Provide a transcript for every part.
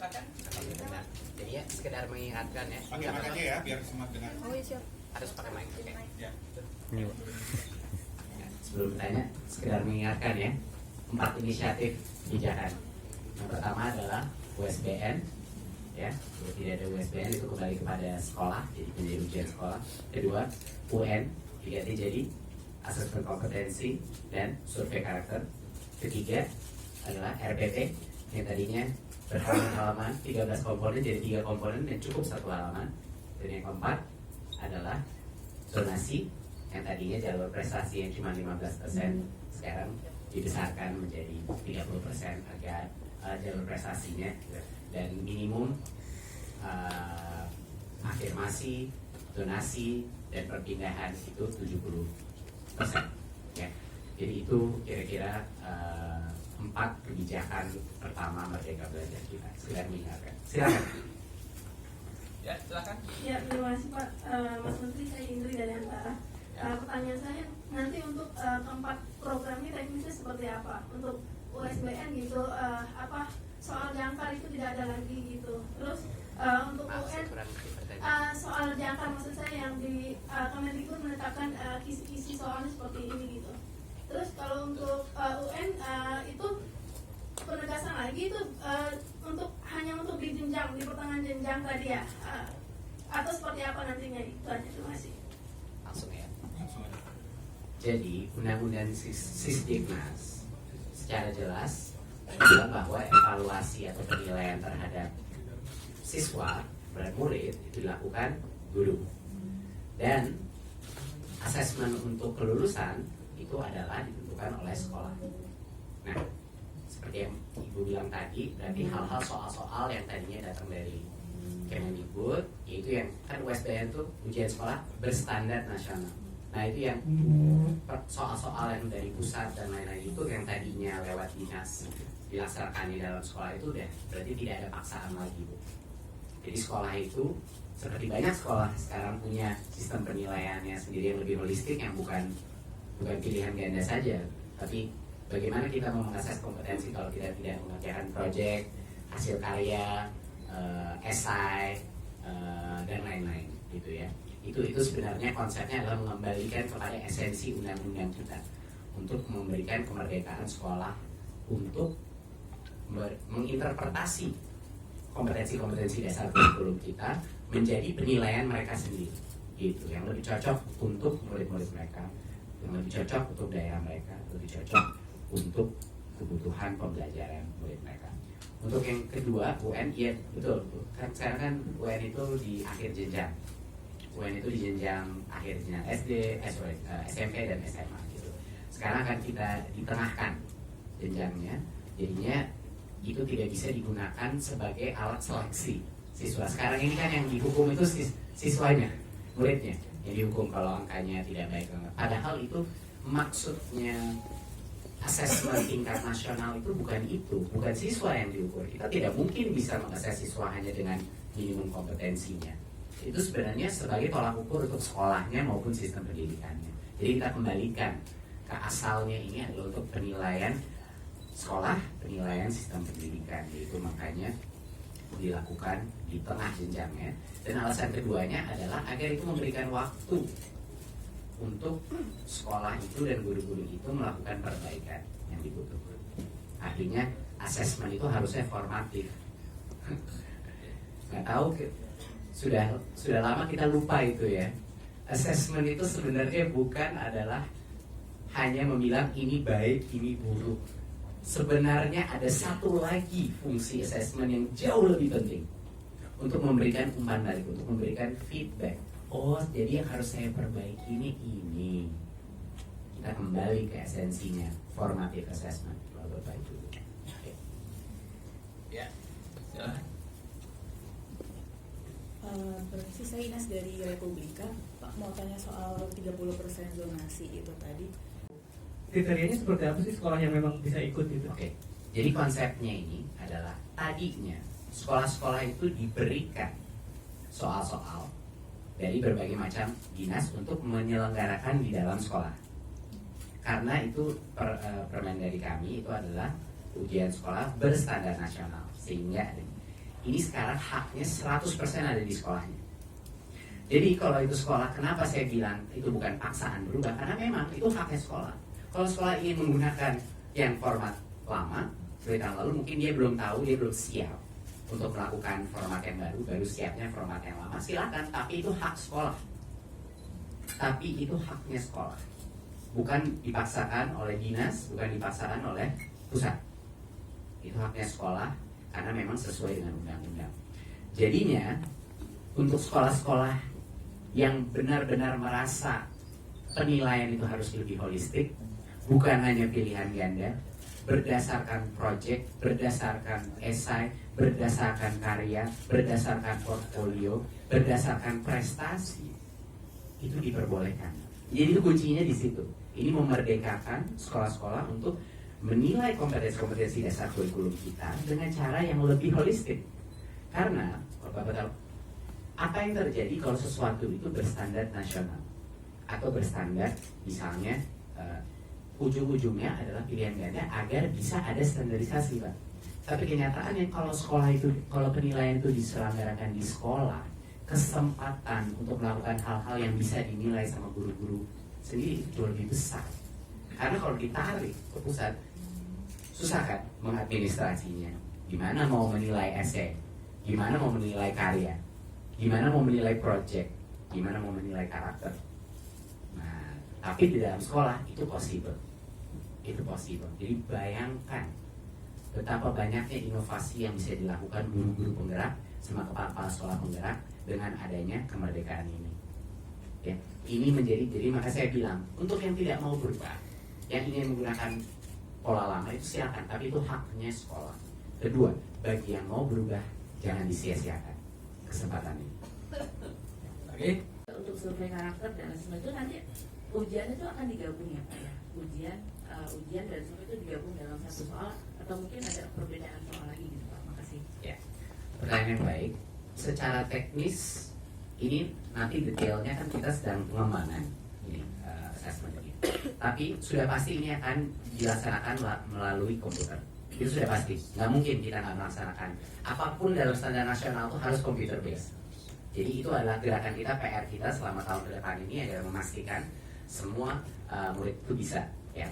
silakan. Jadi ya sekedar mengingatkan ya. Pakai mic aja ya biar semua dengar. Oh iya siap. Harus pakai mic. Oke. Ya. Sebelum tanya, sekedar mengingatkan ya, 4 inisiatif kebijakan. Yang pertama adalah USBN, ya, kalau tidak ada USBN itu kembali kepada sekolah, jadi menjadi ujian sekolah. Kedua, UN, diganti jadi asesmen kompetensi dan survei karakter. Ketiga adalah RPT, yang tadinya berhalaman 13 komponen jadi 3 komponen dan cukup 1 halaman. Dan yang keempat adalah zonasi, yang tadinya jalur prestasi yang cuma 15% sekarang dibesarkan menjadi 30% agar jalur prestasinya dan minimum afirmasi, donasi dan perpindahan itu 70%. Ya. Jadi itu kira-kira 4 kebijakan pertama Merdeka Belajar kita. Sekedar mengingatkan. Silakan. Ya, silakan. Ya, terima kasih Pak Mas Menteri, saya Indri dari Antara. Pertanyaan saya nanti untuk keempat program ini teknisnya seperti apa? Untuk USBN gitu, apa soal jangkar itu tidak ada lagi gitu. Terus untuk UN soal jangkar maksud saya yang di Kemendikbud menetapkan kisi-kisi soalnya seperti ini gitu. Terus kalau untuk UN itu penegasan lagi itu untuk hanya untuk di jenjang di pertengahan jenjang tadi ya, atau seperti apa nantinya itu aja. Terima kasih. Langsung ya. Jadi Undang-Undang Sisdiknas secara jelas bilang bahwa evaluasi atau penilaian terhadap siswa murid itu dilakukan guru, dan asesmen untuk kelulusan itu adalah ditentukan oleh sekolah. Nah, seperti yang Ibu bilang tadi, berarti hal-hal soal-soal yang tadinya datang dari Kemendikbud, yaitu yang kan USBN itu ujian sekolah berstandar nasional. Nah itu yang soal-soal yang dari pusat dan lain-lain itu yang tadinya lewat dinas dilaksanakan di dalam sekolah itu udah berarti tidak ada paksaan lagi, Bu. Jadi sekolah itu seperti banyak sekolah sekarang punya sistem penilaiannya sendiri yang lebih holistik, yang bukan pilihan ganda saja, tapi bagaimana kita mau mengakses kompetensi kalau kita tidak mengerjakan proyek, hasil karya, esai, dan lain-lain gitu ya. Itu sebenarnya konsepnya adalah mengembalikan kepada esensi undang-undang kita untuk memberikan kemerdekaan sekolah untuk menginterpretasi kompetensi-kompetensi dasar kurikulum kita menjadi penilaian mereka sendiri gitu, yang lebih cocok untuk murid-murid mereka, yang lebih cocok untuk daerah mereka, lebih cocok untuk kebutuhan pembelajaran murid mereka. Untuk yang kedua, UN, iya betul, kan sekarang kan UN itu di akhir jenjang. UN itu di jenjang akhir jenjang SMP dan SMA gitu. Sekarang kan kita ditengahkan jenjangnya, jadinya itu tidak bisa digunakan sebagai alat seleksi siswa. Sekarang ini kan yang dihukum itu siswanya, muridnya yang dihukum kalau angkanya tidak baik banget. Padahal itu maksudnya asesmen tingkat nasional itu bukan siswa yang diukur. Kita tidak mungkin bisa mengakses siswa hanya dengan minimum kompetensinya. Itu sebenarnya sebagai tolak ukur untuk sekolahnya maupun sistem pendidikannya. Jadi kita kembalikan ke asalnya, ini adalah untuk penilaian sekolah, penilaian sistem pendidikan. Itu makanya dilakukan di tengah jenjangnya. Dan alasan keduanya adalah agar itu memberikan waktu untuk sekolah itu dan guru-guru itu melakukan perbaikan yang dibutuhkan. Artinya asesmen itu harusnya formatif. Nggak tahu, sudah lama kita lupa itu ya. Asesmen itu sebenarnya bukan adalah hanya membilang ini baik, ini buruk. Sebenarnya ada satu lagi fungsi asesmen yang jauh lebih penting, untuk memberikan umpan balik, untuk memberikan feedback. Oh, jadi yang harus saya perbaiki ini. Kita kembali ke esensinya, formative assessment. Bapak Ibu. Ya, silakan. Permisi, saya Ines dari Republika. Pak, mau tanya soal 30% zonasi itu tadi. Kriterianya seperti apa sih sekolah yang memang bisa ikut gitu? Oke. Jadi konsepnya ini adalah tadinya sekolah-sekolah itu diberikan soal-soal dari berbagai macam dinas untuk menyelenggarakan di dalam sekolah. Karena itu permen dari kami itu adalah ujian sekolah berstandar nasional, sehingga ini sekarang haknya 100% ada di sekolahnya. Jadi kalau itu sekolah, kenapa saya bilang itu bukan paksaan berubah? Karena memang itu haknya sekolah. Kalau sekolah ingin menggunakan yang format lama, seperti tahun lalu mungkin dia belum tahu, dia belum siap untuk melakukan format yang baru siapnya format yang lama, silakan. Tapi itu hak sekolah. Tapi itu haknya sekolah. Bukan dipaksakan oleh dinas, bukan dipaksakan oleh pusat. Itu haknya sekolah karena memang sesuai dengan undang-undang. Jadinya untuk sekolah-sekolah yang benar-benar merasa penilaian itu harus lebih holistik, bukan hanya pilihan ganda, berdasarkan project, berdasarkan esai, berdasarkan karya, berdasarkan portfolio, berdasarkan prestasi, itu diperbolehkan. Jadi itu kuncinya di situ. Ini memerdekakan sekolah-sekolah untuk menilai kompetensi-kompetensi dasar kurikulum kita dengan cara yang lebih holistik. Karena Bapak tahu, apa yang terjadi kalau sesuatu itu berstandar nasional atau berstandar misalnya ujung-ujungnya adalah pilihan ganda agar bisa ada standarisasi, Pak. Tapi kenyataannya kalau sekolah itu, kalau penilaian itu diselenggarakan di sekolah, kesempatan untuk melakukan hal-hal yang bisa dinilai sama guru-guru sendiri itu jauh lebih besar. Karena kalau ditarik ke pusat, susah kan mengadministrasinya. Gimana mau menilai esai, gimana mau menilai karya, gimana mau menilai project, gimana mau menilai karakter. Nah, tapi di dalam sekolah itu possible. Itu possible. Jadi bayangkan betapa banyaknya inovasi yang bisa dilakukan guru-guru penggerak sama kepala sekolah penggerak dengan adanya kemerdekaan ini. Ya, ini menjadi, jadi maka saya bilang untuk yang tidak mau berubah, yang ingin menggunakan pola lama itu silakan, tapi itu haknya sekolah. Kedua, bagi yang mau berubah jangan disia-siakan kesempatan ini. Oke. Untuk survei karakter dan lain itu nanti ujian itu akan digabung ya Pak ya, ujian dan survei itu digabung dalam satu soal atau mungkin ada perbedaan soal lagi gitu Pak. Makasih. Ya, pertanyaan yang baik. Secara teknis ini nanti detailnya kan kita sedang pengembangan ini assessment ini. Tapi sudah pasti ini akan dilaksanakan melalui komputer. Itu sudah pasti. Nggak mungkin kita nggak melaksanakan. Apapun dalam standar nasional itu harus computer based. Jadi itu adalah gerakan kita, PR kita selama tahun ke depan ini adalah memastikan semua murid itu bisa ya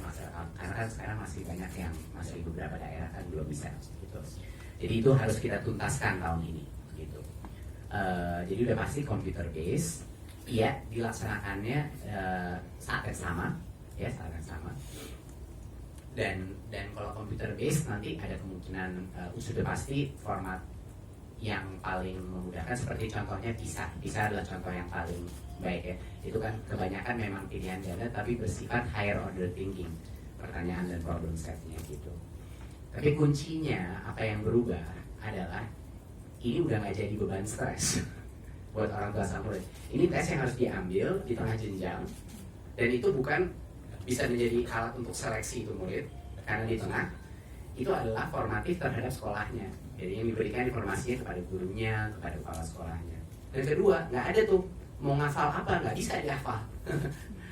karena kan sekarang masih banyak yang masih di beberapa daerah kan belum bisa gitu. Jadi itu harus kita tuntaskan tahun ini gitu. Jadi udah pasti computer based, iya dilaksanakannya saat yang sama, ya saat yang sama. Dan kalau computer based nanti ada kemungkinan sudah pasti format yang paling memudahkan seperti contohnya PISA adalah contoh yang paling baik ya. Itu kan kebanyakan memang pilihan ganda tapi bersifat higher order thinking, pertanyaan dan problem setnya gitu. Tapi kuncinya apa yang berubah adalah ini udah nggak jadi beban stres buat orang tua sama murid. Ini tes yang harus diambil di tengah jenjang dan itu bukan bisa menjadi alat untuk seleksi itu murid karena di tengah itu adalah formatif terhadap sekolahnya. Jadi yang diberikan informasinya kepada gurunya, kepada kepala sekolahnya. Dan kedua, nggak ada tuh mau ngafal apa, nggak bisa dihafal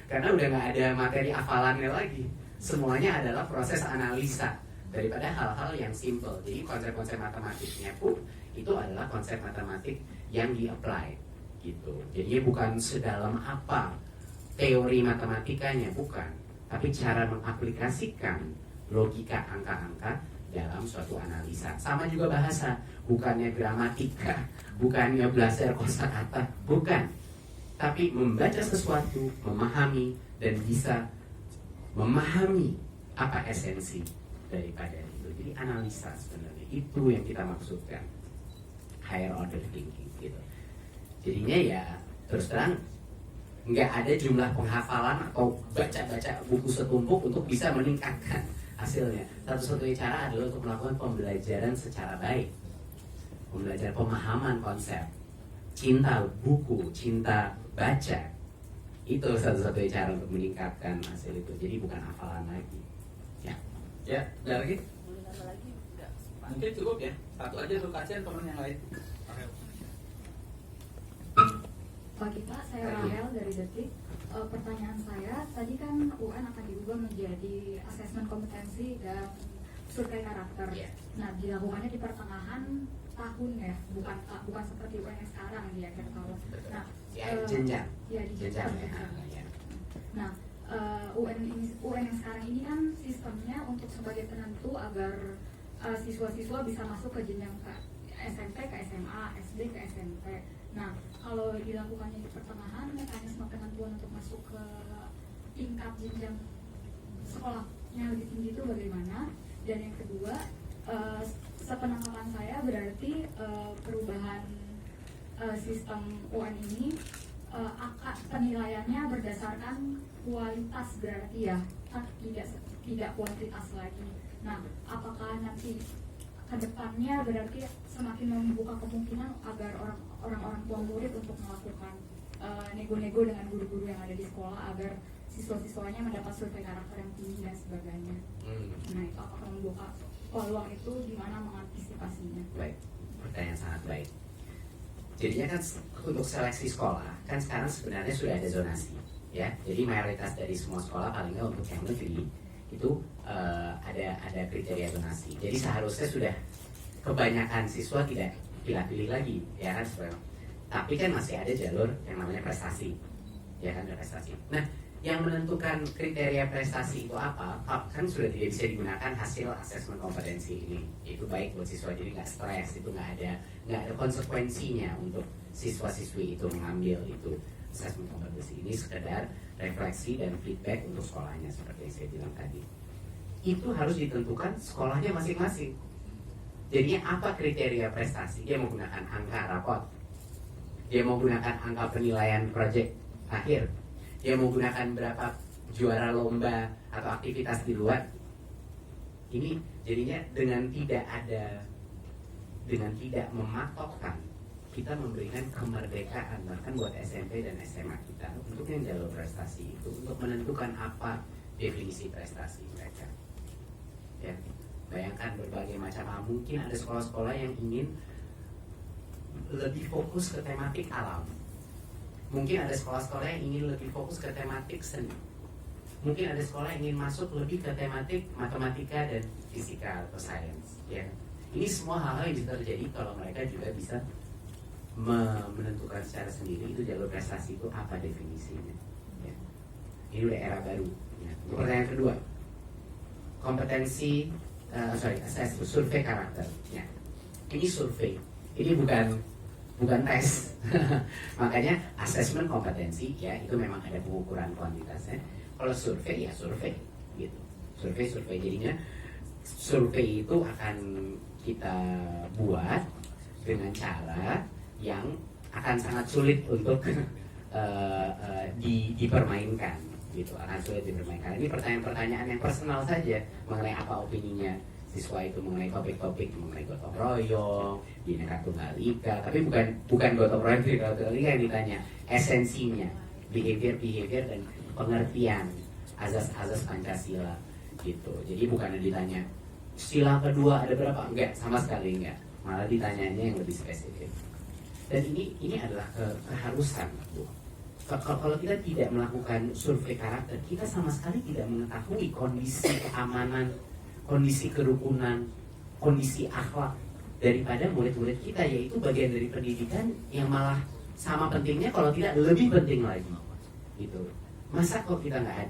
karena udah nggak ada materi hafalannya lagi. Semuanya adalah proses analisa daripada hal-hal yang simple. Jadi konsep-konsep matematiknya pun itu adalah konsep matematik yang di-apply gitu. Jadi bukan sedalam apa teori matematikanya, bukan, tapi cara mengaplikasikan logika angka-angka dalam suatu analisa. Sama juga bahasa, bukannya gramatika, bukannya belajar kosakata, bukan, tapi membaca sesuatu, memahami dan bisa memahami apa esensi daripada itu. Jadi analisa sebenarnya itu yang kita maksudkan higher order thinking gitu. Jadinya ya terus terang nggak ada jumlah penghafalan atau baca-baca buku setumpuk untuk bisa meningkatkan hasilnya. Satu-satunya cara adalah untuk melakukan pembelajaran secara baik, pembelajaran pemahaman konsep, cinta buku, cinta baca. Itu satu-satunya cara untuk meningkatkan hasil itu. Jadi bukan hafalan lagi. Ya, ada lagi? Boleh nambah lagi? Enggak. Mungkin cukup ya. Satu aja untuk kasihan teman yang lain. Pagi Pak, saya Rahel dari Detik. Pertanyaan saya, tadi kan UN akan diubah menjadi asesmen kompetensi dan survei karakter. Yeah. Nah, dilakukannya di pertengahan tahun ya, bukan seperti UN yang sekarang di akhir tahun. Nah, Ya, jenjang. ya di Jenjang ya. jenjang. Nah, UN yang sekarang ini kan sistemnya untuk sebagai penentu agar siswa-siswa bisa masuk ke jenjang ke SMP, ke SMA, SD, ke SMP. Nah, kalau dilakukannya di pertengahan, mekanisme penentuan untuk masuk ke tingkat jenjang sekolahnya lebih tinggi itu bagaimana? Dan yang kedua, sepenangkapan saya berarti perubahan sistem UN ini penilaiannya berdasarkan kualitas berarti ya, tidak kuantitas lagi. Nah, apakah nanti kedepannya berarti semakin membuka kemungkinan agar orang-orang tua murid untuk melakukan nego-nego dengan guru-guru yang ada di sekolah agar siswa-siswanya mendapat survei karakter yang tinggi dan sebagainya. Nah, itu apakah membuka peluang itu, gimana mengantisipasinya? Baik, pertanyaan sangat baik. Jadinya kan untuk seleksi sekolah kan sekarang sebenarnya sudah ada zonasi, ya. Jadi mayoritas dari semua sekolah paling nggak untuk yang negeri itu ada kriteria zonasi. Jadi seharusnya sudah kebanyakan siswa tidak pilih-pilih lagi, ya kan. Tapi kan masih ada jalur yang namanya prestasi, ya kan, ada prestasi. Nah, yang menentukan kriteria prestasi itu apa, kan sudah tidak bisa digunakan hasil asesmen kompetensi ini. Itu baik buat siswa, jadi nggak stres, itu nggak ada konsekuensinya untuk siswa-siswi itu mengambil itu asesmen kompetensi ini, sekedar refleksi dan feedback untuk sekolahnya seperti yang saya bilang tadi. Itu harus ditentukan sekolahnya masing-masing. Jadinya apa kriteria prestasi? Dia menggunakan angka rapot, dia mau gunakan angka penilaian proyek akhir, dia mau gunakan berapa juara lomba atau aktivitas di luar. Ini jadinya dengan tidak mematokkan, kita memberikan kemerdekaan bahkan buat SMP dan SMA kita untuk yang jalur prestasi itu, untuk menentukan apa definisi prestasi mereka. Ya, bayangkan berbagai macam hal. Mungkin ada sekolah-sekolah yang ingin lebih fokus ke tematik alam. Mungkin ada sekolah-sekolah yang ingin lebih fokus ke tematik seni. Mungkin ada sekolah yang ingin masuk lebih ke tematik matematika dan fisika atau sains. Ya, ini semua hal-hal yang bisa terjadi kalau mereka juga bisa menentukan secara sendiri itu jalur prestasi itu apa definisinya. Ya. Ini udah era baru. Ya. Untuk pertanyaan kedua, kompetensi, survei karakter. Ya. Ini survei. Ini bukan tes. Makanya asesmen kompetensi ya itu memang ada pengukuran kuantitasnya. Kalau survei ya survei gitu. Survei jadinya survei itu akan kita buat dengan cara yang akan sangat sulit untuk dipermainkan gitu, akan sulit dipermainkan. Ini pertanyaan-pertanyaan yang personal saja mengenai apa opininya siswa itu mengenai topik-topik, mengenai gotong royong, Bhinneka Tunggal Ika, tapi bukan gotong royong Bhinneka Tunggal Ika yang ditanya, esensinya, behavior dan pengertian azas-azas Pancasila gitu. Jadi bukan ditanya sila kedua ada berapa, enggak, sama sekali enggak, malah ditanyanya yang lebih spesifik. Dan ini adalah keharusan, Bu. Kalau kita tidak melakukan survei karakter, kita sama sekali tidak mengetahui kondisi keamanan, kondisi kerukunan, kondisi akhlak daripada murid-murid kita, yaitu bagian dari pendidikan yang malah sama pentingnya, kalau tidak lebih penting lagi, gitu. Masa kok kita nggak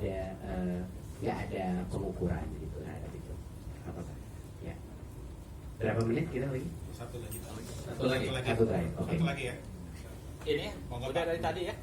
ada pengukuran gitu, apa? Ya. Berapa menit kita lagi? Satu lagi. Satu lagi. Satu lagi. Oke. Satu lagi ya. Ini Monggo, udah Pak. dari tadi ya.